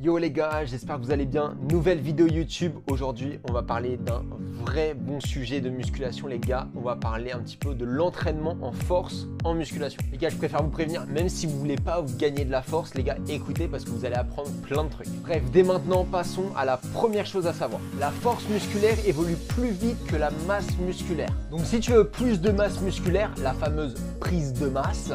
Yo les gars, j'espère que vous allez bien. Nouvelle vidéo YouTube. Aujourd'hui, on va parler d'un vrai bon sujet de musculation les gars. On va parler un petit peu de l'entraînement en force en musculation. Les gars, je préfère vous prévenir, même si vous voulez pas vous gagner de la force, les gars, écoutez parce que vous allez apprendre plein de trucs. Bref, dès maintenant, passons à la première chose à savoir. La force musculaire évolue plus vite que la masse musculaire. Donc si tu veux plus de masse musculaire, la fameuse prise de masse,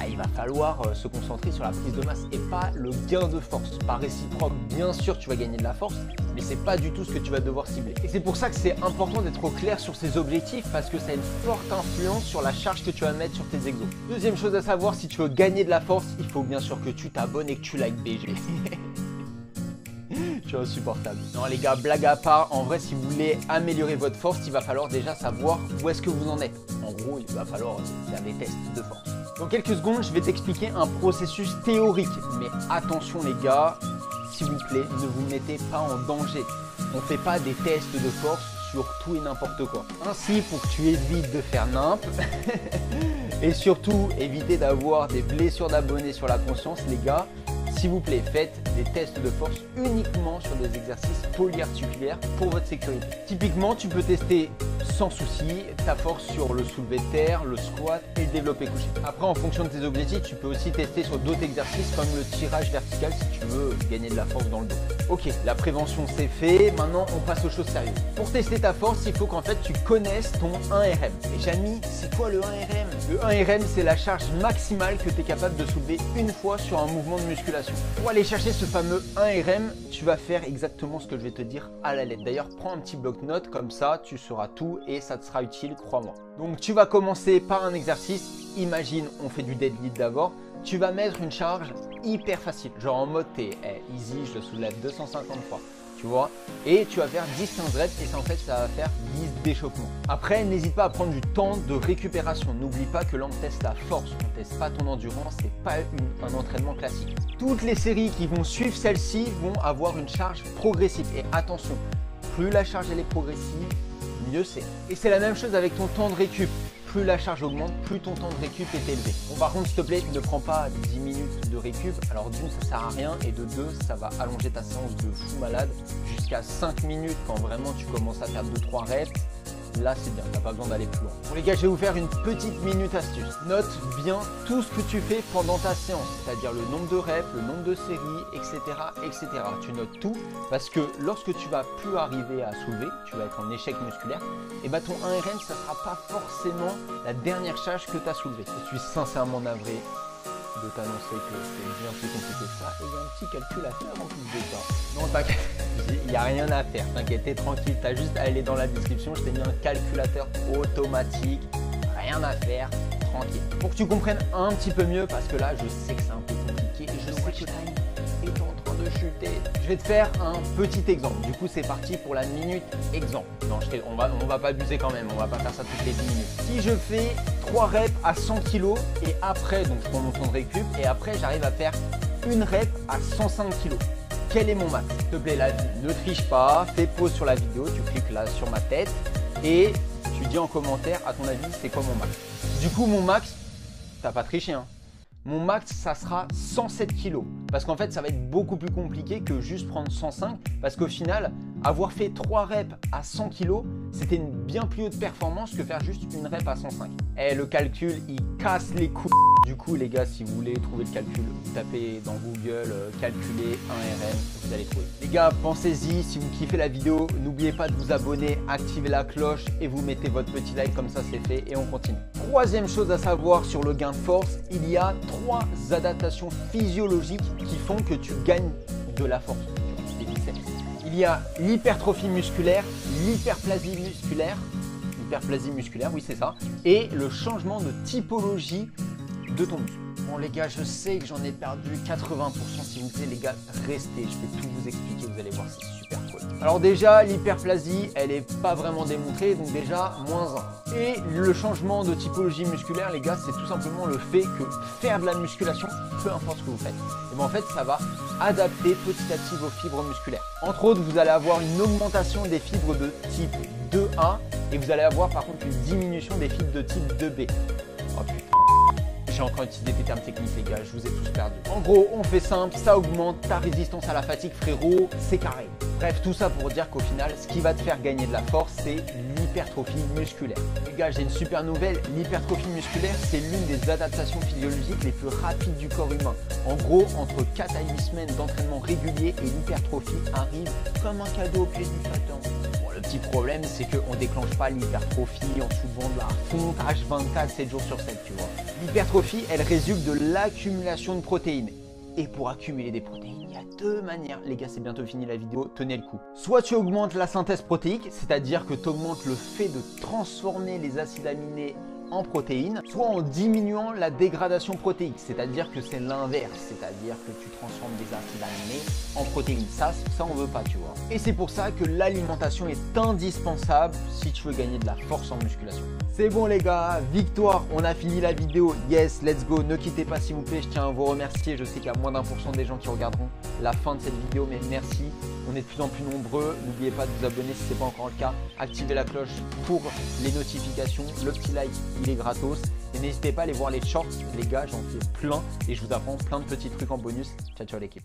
il va falloir se concentrer sur la prise de masse et pas le gain de force. Par réciproque, bien sûr, tu vas gagner de la force, mais c'est pas du tout ce que tu vas devoir cibler. Et c'est pour ça que c'est important d'être au clair sur ces objectifs parce que ça a une forte influence sur la charge que tu vas mettre sur tes exos. Deuxième chose à savoir, si tu veux gagner de la force, il faut bien sûr que tu t'abonnes et que tu likes BG. Tu es insupportable. Non les gars, blague à part, en vrai si vous voulez améliorer votre force, il va falloir déjà savoir où est-ce que vous en êtes. En gros, il va falloir faire des tests de force. Dans quelques secondes, je vais t'expliquer un processus théorique. Mais attention les gars, s'il vous plaît, ne vous mettez pas en danger. On ne fait pas des tests de force sur tout et n'importe quoi. Ainsi, pour que tu évites de faire nimp et surtout éviter d'avoir des blessures d'abonnés sur la conscience, les gars, s'il vous plaît, faites des tests de force uniquement sur des exercices polyarticulaires pour votre sécurité. Typiquement, tu peux tester sans souci ta force sur le soulevé de terre, le squat et le développé couché. Après, en fonction de tes objectifs, tu peux aussi tester sur d'autres exercices comme le tirage vertical si tu veux gagner de la force dans le dos. Ok, la prévention c'est fait, maintenant on passe aux choses sérieuses. Pour tester ta force, il faut qu'en fait tu connaisses ton 1RM. Et Jamy, c'est quoi le 1RM? Le 1RM, c'est la charge maximale que tu es capable de soulever une fois sur un mouvement de musculation. Pour aller chercher ce fameux 1RM, tu vas faire exactement ce que je vais te dire à la lettre. D'ailleurs, prends un petit bloc-notes, comme ça tu sauras tout et ça te sera utile, crois-moi. Donc tu vas commencer par un exercice. Imagine, on fait du deadlift d'abord. Tu vas mettre une charge hyper facile, genre en mode t'es easy, je le soulève 250 fois, tu vois, et tu vas faire 10-15 reps et ça en fait ça va faire 10 d'échauffement. Après, n'hésite pas à prendre du temps de récupération. N'oublie pas que là on teste la force, on teste pas ton endurance, c'est pas un entraînement classique. Toutes les séries qui vont suivre celle-ci vont avoir une charge progressive et attention, plus la charge elle est progressive, mieux c'est. Et c'est la même chose avec ton temps de récup. Plus la charge augmente, plus ton temps de récup est élevé. Bon, par contre, s'il te plaît, ne prends pas 10 minutes de récup. Alors d'une, ça sert à rien et de deux, ça va allonger ta séance de fou malade jusqu'à 5 minutes quand vraiment tu commences à faire 2-3 reps. Là, c'est bien, t'as pas besoin d'aller plus loin. Bon les gars, je vais vous faire une petite minute astuce. Note bien tout ce que tu fais pendant ta séance, c'est-à-dire le nombre de reps, le nombre de séries, etc., etc. Tu notes tout parce que lorsque tu vas plus arriver à soulever, tu vas être en échec musculaire, et ton 1RM, ça sera pas forcément la dernière charge que tu as soulevée. Je suis sincèrement navré de t'annoncer que c'est bien plus compliqué que ça. Et il y a un petit calcul à faire en plus de ça. Non, t'inquiète, il n'y a rien à faire. T'inquiète, t'es tranquille. T'as juste à aller dans la description. Je t'ai mis un calculateur automatique. Rien à faire, tranquille. Pour que tu comprennes un petit peu mieux, parce que là, je sais que c'est un peu compliqué. Et je sais que Time est en train de chuter. Je vais te faire un petit exemple. Du coup, c'est parti pour la minute exemple. Non, on va pas abuser quand même. On va pas faire ça toutes les 10 minutes. Si je fais 3 reps à 100 kg et après, donc je prends mon temps de récup et après, j'arrive à faire une rep à 105 kg. Quel est mon max? S'il te plaît, là, ne triche pas. Fais pause sur la vidéo. Tu cliques là sur ma tête et tu dis en commentaire, à ton avis, c'est quoi mon max? Du coup, mon max, t'as pas triché, hein. Mon max, ça sera 107 kg. Parce qu'en fait, ça va être beaucoup plus compliqué que juste prendre 105. Parce qu'au final, avoir fait 3 reps à 100 kg, c'était une bien plus haute performance que faire juste une rep à 105. Et le calcul, il casse les couilles. Du coup, les gars, si vous voulez trouver le calcul, vous tapez dans Google calculer 1RM, vous allez trouver. Les gars, pensez-y. Si vous kiffez la vidéo, n'oubliez pas de vous abonner, activer la cloche et vous mettez votre petit like, comme ça c'est fait et on continue. Troisième chose à savoir sur le gain de force, il y a 3 adaptations physiologiques qui font que tu gagnes de la force. Il y a l'hypertrophie musculaire, l'hyperplasie musculaire, oui c'est ça, et le changement de typologie de ton muscle. Bon les gars, je sais que j'en ai perdu 80%, s'il vous plaît les gars, restez, je vais tout vous expliquer, vous allez voir, c'est super cool. Alors déjà, l'hyperplasie, elle n'est pas vraiment démontrée, donc déjà, -1. Et le changement de typologie musculaire, les gars, c'est tout simplement le fait que faire de la musculation, peu importe ce que vous faites, et bien en fait, ça va adapter petit à petit vos fibres musculaires. Entre autres, vous allez avoir une augmentation des fibres de type 2A et vous allez avoir par contre une diminution des fibres de type 2B. Oh putain. j'ai encore utilisé des termes techniques les gars, je vous ai tous perdu. En gros, on fait simple, ça augmente ta résistance à la fatigue frérot, c'est carré. Bref, tout ça pour dire qu'au final, ce qui va te faire gagner de la force, c'est l'hypertrophie musculaire. Les gars, j'ai une super nouvelle, l'hypertrophie musculaire, c'est l'une des adaptations physiologiques les plus rapides du corps humain. En gros, entre 4 à 8 semaines d'entraînement régulier et l'hypertrophie arrive comme un cadeau au pied du Satan. Bon, le petit problème, c'est qu'on ne déclenche pas l'hypertrophie en soulevant de la fonte H24, 7 jours sur 7, tu vois. L'hypertrophie, elle résulte de l'accumulation de protéines. Et pour accumuler des protéines, il y a deux manières. Les gars, c'est bientôt fini la vidéo, tenez le coup. Soit tu augmentes la synthèse protéique, c'est-à-dire que tu augmentes le fait de transformer les acides aminés en protéines, soit en diminuant la dégradation protéique, c'est-à-dire que c'est l'inverse, c'est-à-dire que tu transformes des acides aminés en protéines. Ça on veut pas, tu vois. Et c'est pour ça que l'alimentation est indispensable si tu veux gagner de la force en musculation. C'est bon les gars, victoire, on a fini la vidéo, yes, let's go, ne quittez pas s'il vous plaît, je tiens à vous remercier, je sais qu'il y a moins d'1% des gens qui regarderont la fin de cette vidéo, mais merci, on est de plus en plus nombreux, n'oubliez pas de vous abonner si ce n'est pas encore le cas, activez la cloche pour les notifications, le petit like, il est gratos, et n'hésitez pas à aller voir les shorts, les gars, j'en fais plein, et je vous apprends plein de petits trucs en bonus, ciao ciao l'équipe.